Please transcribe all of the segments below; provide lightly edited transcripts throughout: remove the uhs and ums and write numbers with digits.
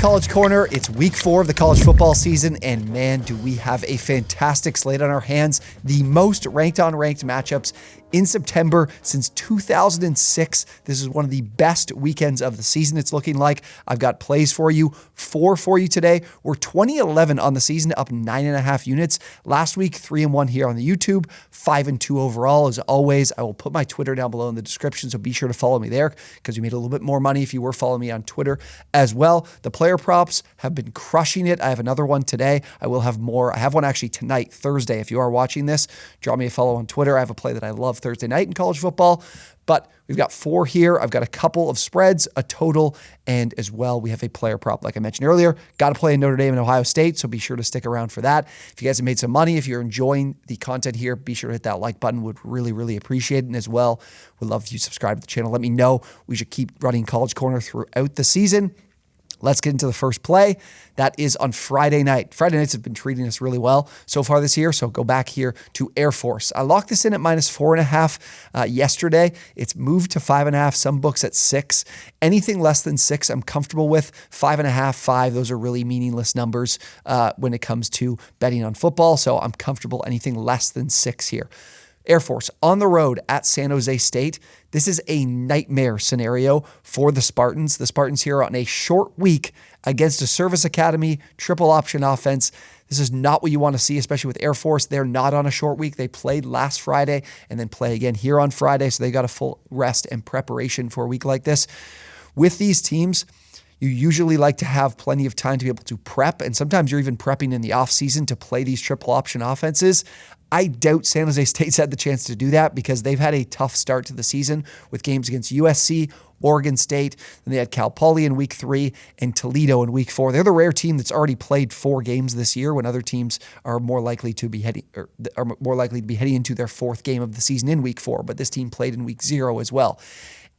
College Corner. It's week 4 of the college football season, and man, do we have a fantastic slate on our hands. The most ranked-on-ranked matchups in September since 2006. This is one of the best weekends of the season, it's looking like. I've got plays for you, 4 for you today. We're 20-11 on the season, up 9.5 units. Last week, 3-1 here on the YouTube, 5-2 overall. As always, I will put my Twitter down below in the description, so be sure to follow me there because you made a little bit more money if you were following me on Twitter as well. The player props have been crushing it. I have another one today. I will have more. I have one actually tonight, Thursday. If you are watching this, drop me a follow on Twitter. I have a play that I love Thursday night in college football, but we've got 4 here. I've got a couple of spreads, a total, and as well, we have a player prop, like I mentioned earlier. Got to play in Notre Dame and Ohio State, so be sure to stick around for that. If you guys have made some money, if you're enjoying the content here, be sure to hit that like button. Would really, really appreciate it. And as well, would love if you subscribe to the channel. Let me know. We should keep running College Corner throughout the season. Let's get into the first play. That is on Friday night. Friday nights have been treating us really well so far this year, so go back here to Air Force. I locked this in at -4.5 yesterday. It's moved to 5.5, some books at 6. Anything less than 6, I'm comfortable with. 5.5, 5, those are really meaningless numbers when it comes to betting on football, so I'm comfortable anything less than 6 here. Air Force on the road at San Jose State. This is a nightmare scenario for the Spartans. The Spartans here on a short week against a service academy, triple option offense. This is not what you want to see, especially with Air Force. They're not on a short week. They played last Friday and then play again here on Friday, so they got a full rest and preparation for a week like this. With these teams, you usually like to have plenty of time to be able to prep, and sometimes you're even prepping in the offseason to play these triple option offenses. I doubt San Jose State's had the chance to do that because they've had a tough start to the season with games against USC, Oregon State, then they had Cal Poly in week 3 and Toledo in week 4. They're the rare team that's already played 4 games this year when other teams are more likely to be heading into their 4th game of the season in week 4, but this team played in week 0 as well.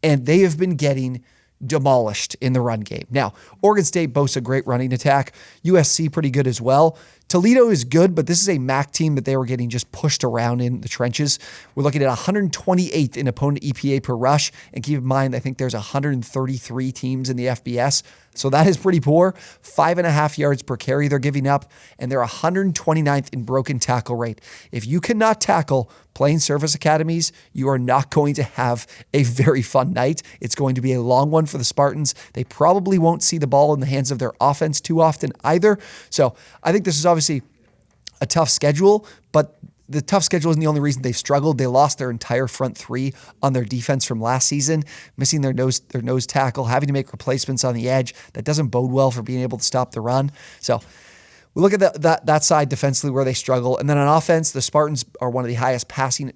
And they have been getting demolished in the run game. Now, Oregon State boasts a great running attack. USC pretty good as well. Toledo is good, but this is a MAC team that they were getting just pushed around in the trenches. We're looking at 128th in opponent EPA per rush. And keep in mind, I think there's 133 teams in the FBS. So that is pretty poor. 5.5 yards per carry they're giving up, and they're 129th in broken tackle rate. If you cannot tackle playing service academies, you are not going to have a very fun night. It's going to be a long one for the Spartans. They probably won't see the ball in the hands of their offense too often either. So I think this is obviously a tough schedule, but the tough schedule isn't the only reason they've struggled. They lost their entire front 3 on their defense from last season, missing their nose tackle, having to make replacements on the edge. That doesn't bode well for being able to stop the run. So we look at that side defensively where they struggle. And then on offense, the Spartans are one of the highest passing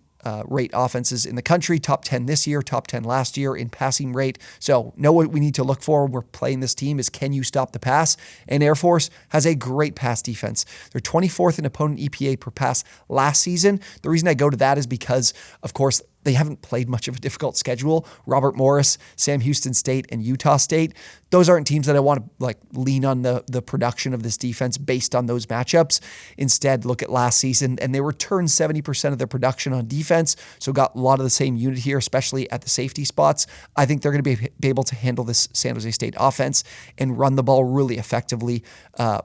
rate offenses in the country, top 10 this year, top 10 last year in passing rate. So know what we need to look for when we're playing this team is, can you stop the pass? And Air Force has a great pass defense. They're 24th in opponent EPA per pass last season. The reason I go to that is because, of course, they haven't played much of a difficult schedule. Robert Morris, Sam Houston State, and Utah State. Those aren't teams that I want to lean on the production of this defense based on those matchups. Instead, look at last season, and they returned 70% of their production on defense, so got a lot of the same unit here, especially at the safety spots. I think they're going to be able to handle this San Jose State offense and run the ball really effectively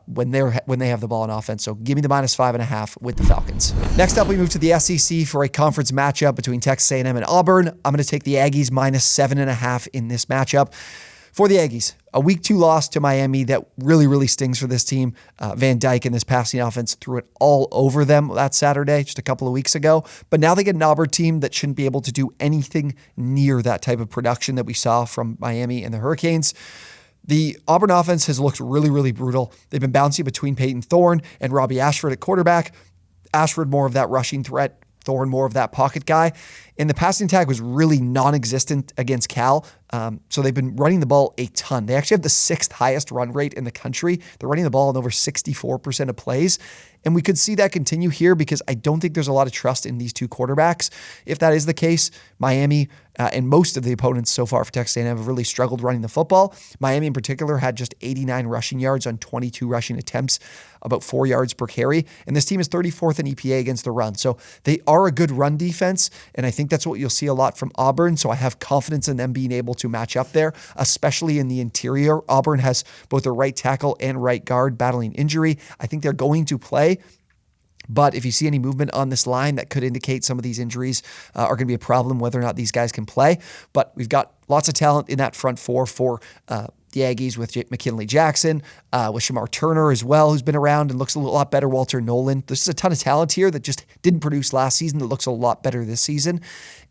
when they have the ball on offense. So give me the -5.5 with the Falcons. Next up, we move to the SEC for a conference matchup between Texas A&M and Auburn. I'm going to take the Aggies -7.5 in this matchup. For the Aggies, a week 2 loss to Miami that really, really stings for this team. Van Dyke and this passing offense threw it all over them that Saturday, just a couple of weeks ago. But now they get an Auburn team that shouldn't be able to do anything near that type of production that we saw from Miami and the Hurricanes. The Auburn offense has looked really, really brutal. They've been bouncing between Peyton Thorne and Robbie Ashford at quarterback. Ashford more of that rushing threat, Thorne more of that pocket guy. And the passing attack was really non-existent against Cal. So they've been running the ball a ton. They actually have the 6th highest run rate in the country. They're running the ball in over 64% of plays. And we could see that continue here because I don't think there's a lot of trust in these two quarterbacks. If that is the case, Miami and most of the opponents so far for Texas A&M have really struggled running the football. Miami in particular had just 89 rushing yards on 22 rushing attempts, about 4 yards per carry. And this team is 34th in EPA against the run. So they are a good run defense. And I think think that's what you'll see a lot from Auburn, so I have confidence in them being able to match up there, especially in the interior. Auburn has both a right tackle and right guard battling injury. I think they're going to play. But if you see any movement on this line, that could indicate some of these injuries are going to be a problem, whether or not these guys can play. But we've got lots of talent in that front four for the Aggies with McKinley Jackson, with Shamar Turner as well, who's been around and looks a lot better. Walter Nolan. There's a ton of talent here that just didn't produce last season that looks a lot better this season.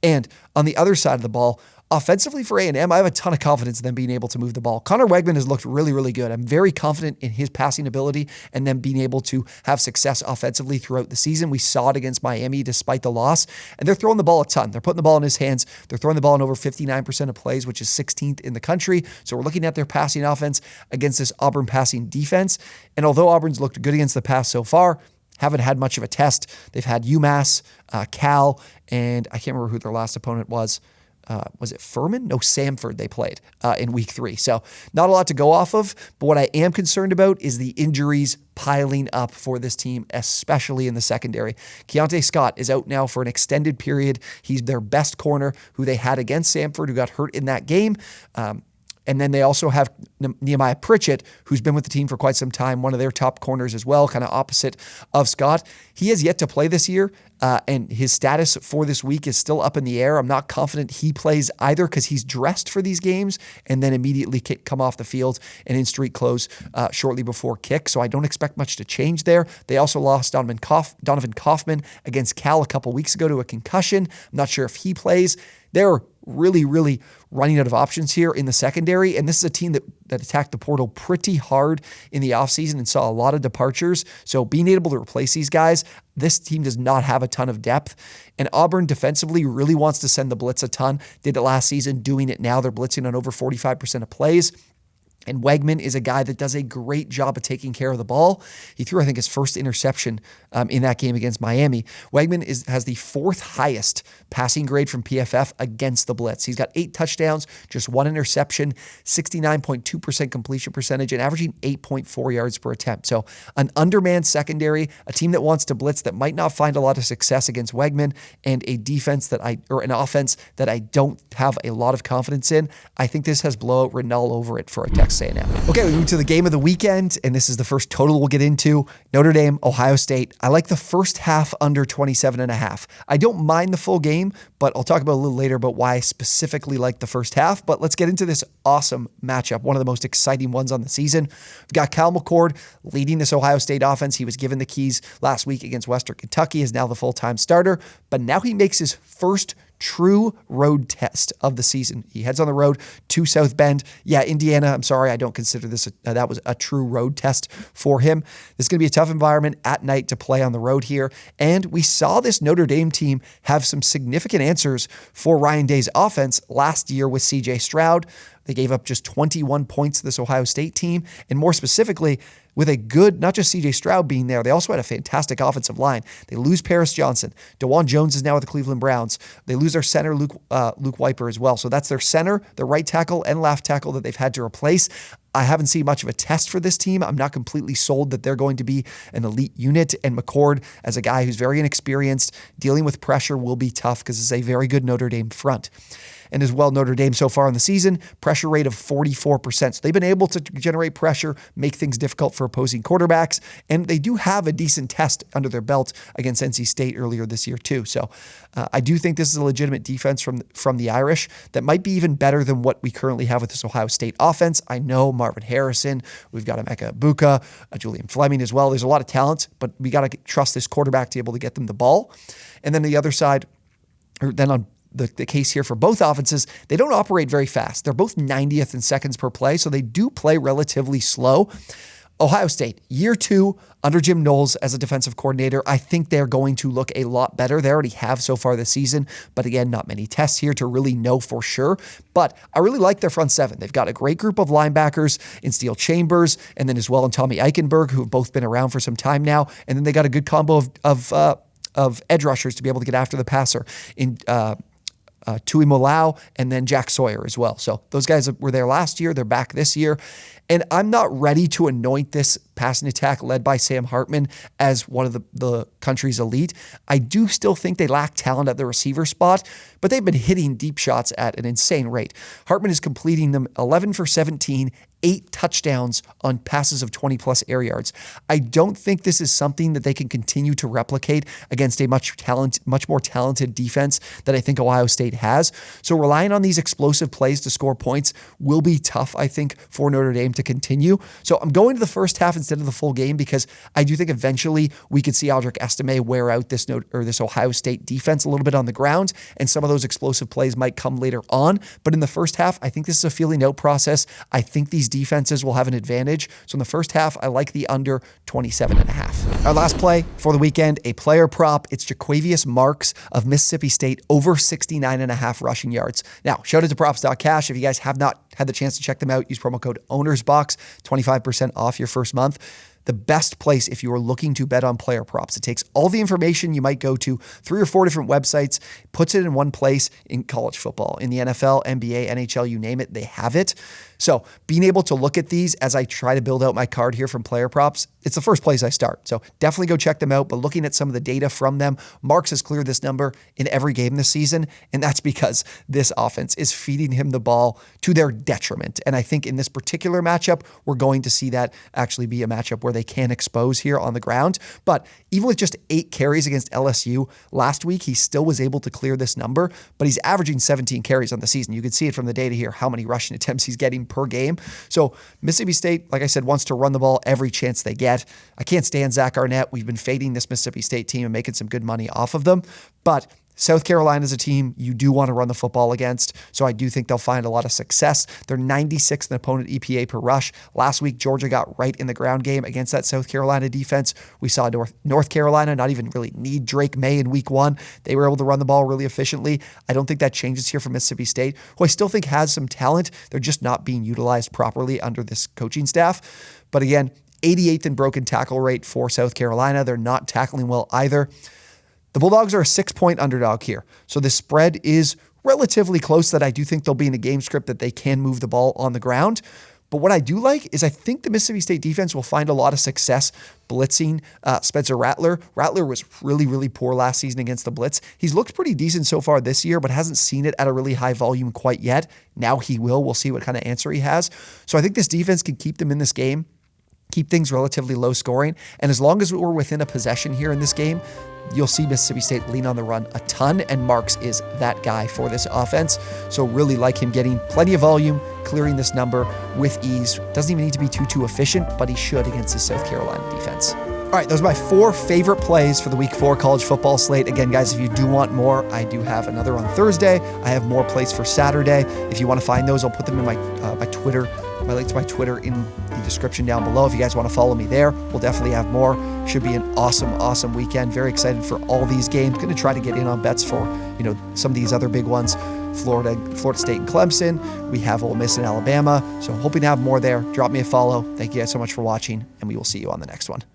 And on the other side of the ball, offensively for A&M, I have a ton of confidence in them being able to move the ball. Connor Wegman has looked really, really good. I'm very confident in his passing ability and them being able to have success offensively throughout the season. We saw it against Miami despite the loss, and they're throwing the ball a ton. They're putting the ball in his hands. They're throwing the ball in over 59% of plays, which is 16th in the country. So we're looking at their passing offense against this Auburn passing defense. And although Auburn's looked good against the pass so far, haven't had much of a test. They've had UMass, Cal, and I can't remember who their last opponent was. Was it Furman? No, Samford they played in week 3. So not a lot to go off of, but what I am concerned about is the injuries piling up for this team, especially in the secondary. Keontae Scott is out now for an extended period. He's their best corner who they had against Samford, who got hurt in that game. And then they also have Nehemiah Pritchett, who's been with the team for quite some time, one of their top corners as well, kind of opposite of Scott. He has yet to play this year, and his status for this week is still up in the air. I'm not confident he plays either because he's dressed for these games and then immediately come off the field and in street clothes shortly before kick. So I don't expect much to change there. They also lost Donovan Kaufman against Cal a couple weeks ago to a concussion. I'm not sure if he plays. They're really, really running out of options here in the secondary. And this is a team that attacked the portal pretty hard in the offseason and saw a lot of departures. So being able to replace these guys, this team does not have a ton of depth. And Auburn defensively really wants to send the blitz a ton. Did it last season, doing it now. They're blitzing on over 45% of plays. And Wegman is a guy that does a great job of taking care of the ball. He threw, I think, his first interception in that game against Miami. Wegman has the 4th highest passing grade from PFF against the blitz. He's got 8 touchdowns, just 1 interception, 69.2% completion percentage, and averaging 8.4 yards per attempt. So an undermanned secondary, a team that wants to blitz that might not find a lot of success against Wegman, and a defense an offense that I don't have a lot of confidence in. I think this has blowout written all over it for a Texas A&M. Okay, we move to the game of the weekend, and this is the first total we'll get into. Notre Dame, Ohio State. I like the first half under 27.5. I don't mind the full game, but I'll talk about a little later about why I specifically like the first half. But let's get into this awesome matchup, one of the most exciting ones on the season. We've got Kyle McCord leading this Ohio State offense. He was given the keys last week against Western Kentucky, is now the full-time starter, but now he makes his first true road test of the season. He heads on the road to South Bend. Yeah, Indiana, I'm sorry, I don't consider this that was a true road test for him. This is going to be a tough environment at night to play on the road here. And we saw this Notre Dame team have some significant answers for Ryan Day's offense last year with CJ Stroud. They gave up just 21 points to this Ohio State team. And more specifically, with a good, not just CJ Stroud being there, they also had a fantastic offensive line. They lose Paris Johnson. DeJuan Jones is now with the Cleveland Browns. They lose their center, Luke Weiper, as well. So that's their center, their right tackle, and left tackle that they've had to replace. I haven't seen much of a test for this team. I'm not completely sold that they're going to be an elite unit. And McCord, as a guy who's very inexperienced, dealing with pressure will be tough because it's a very good Notre Dame front. And as well, Notre Dame so far in the season, pressure rate of 44%. So they've been able to generate pressure, make things difficult for opposing quarterbacks, and they do have a decent test under their belt against NC State earlier this year too. So I do think this is a legitimate defense from the Irish that might be even better than what we currently have with this Ohio State offense. I know Marvin Harrison, we've got Emeka Ibuka, Julian Fleming as well. There's a lot of talent, but we got to trust this quarterback to be able to get them the ball. And then the other side, or then on the case here for both offenses, they don't operate very fast. They're both 90th in seconds per play, so they do play relatively slow. Ohio State, year 2 under Jim Knowles as a defensive coordinator. I think they're going to look a lot better. They already have so far this season, but again, not many tests here to really know for sure. But I really like their front seven. They've got a great group of linebackers in Steel Chambers, and then as well in Tommy Eichenberg, who have both been around for some time now. And then they got a good combo of edge rushers to be able to get after the passer in Tui Molau, and then Jack Sawyer as well. So those guys were there last year. They're back this year. And I'm not ready to anoint this passing attack led by Sam Hartman as one of the country's elite. I do still think they lack talent at the receiver spot, but they've been hitting deep shots at an insane rate. Hartman is completing them 11 for 17, 8 touchdowns on passes of 20-plus air yards. I don't think this is something that they can continue to replicate against a much more talented defense that I think Ohio State has. So relying on these explosive plays to score points will be tough, I think, for Notre Dame to continue. So I'm going to the first half instead of the full game because I do think eventually we could see Audric Estime wear out this Ohio State defense a little bit on the ground, and some of those explosive plays might come later on. But in the first half, I think this is a feeling out process. I think these defenses will have an advantage. So in the first half, I like the under 27.5. Our last play for the weekend, a player prop. It's Jaquavius Marks of Mississippi State over 69.5 rushing yards. Now, shout out to props.cash. If you guys have not had the chance to check them out, use promo code OwnersBox, 25% off your first month. The best place if you are looking to bet on player props. It takes all the information you might go to 3 or 4 different websites, puts it in one place in college football, in the NFL, NBA, NHL, you name it, they have it. So being able to look at these as I try to build out my card here from player props, it's the first place I start. So definitely go check them out. But looking at some of the data from them, Marks has cleared this number in every game this season. And that's because this offense is feeding him the ball to their detriment. And I think in this particular matchup, we're going to see that actually be a matchup where they can expose here on the ground. But even with just 8 carries against LSU last week, he still was able to clear this number, but he's averaging 17 carries on the season. You can see it from the data here, how many rushing attempts he's getting per game. So Mississippi State, like I said, wants to run the ball every chance they get. I can't stand Zach Arnett. We've been fading this Mississippi State team and making some good money off of them, but South Carolina is a team you do want to run the football against, so I do think they'll find a lot of success. They're 96th in opponent EPA per rush. Last week, Georgia got right in the ground game against that South Carolina defense. We saw North Carolina not even really need Drake May in week 1. They were able to run the ball really efficiently. I don't think that changes here for Mississippi State, who I still think has some talent. They're just not being utilized properly under this coaching staff. But again, 88th in broken tackle rate for South Carolina. They're not tackling well either. The Bulldogs are a 6-point underdog here. So the spread is relatively close that I do think they'll be in the game script that they can move the ball on the ground. But what I do like is I think the Mississippi State defense will find a lot of success blitzing Spencer Rattler. Rattler was really, really poor last season against the blitz. He's looked pretty decent so far this year, but hasn't seen it at a really high volume quite yet. Now he will. We'll see what kind of answer he has. So I think this defense can keep them in this game, keep things relatively low scoring. And as long as we're within a possession here in this game, you'll see Mississippi State lean on the run a ton, and Marks is that guy for this offense. So really like him getting plenty of volume, clearing this number with ease. Doesn't even need to be too efficient, but he should against the South Carolina defense. All right, those are my 4 favorite plays for the Week 4 college football slate. Again, guys, if you do want more, I do have another on Thursday. I have more plays for Saturday. If you want to find those, I'll put them in my Twitter. My link to my Twitter in the description down below. If you guys want to follow me there, we'll definitely have more. Should be an awesome weekend. Very excited for all these games. Going to try to get in on bets for, some of these other big ones. Florida State and Clemson. We have Ole Miss and Alabama. So I'm hoping to have more there. Drop me a follow. Thank you guys so much for watching, and we will see you on the next one.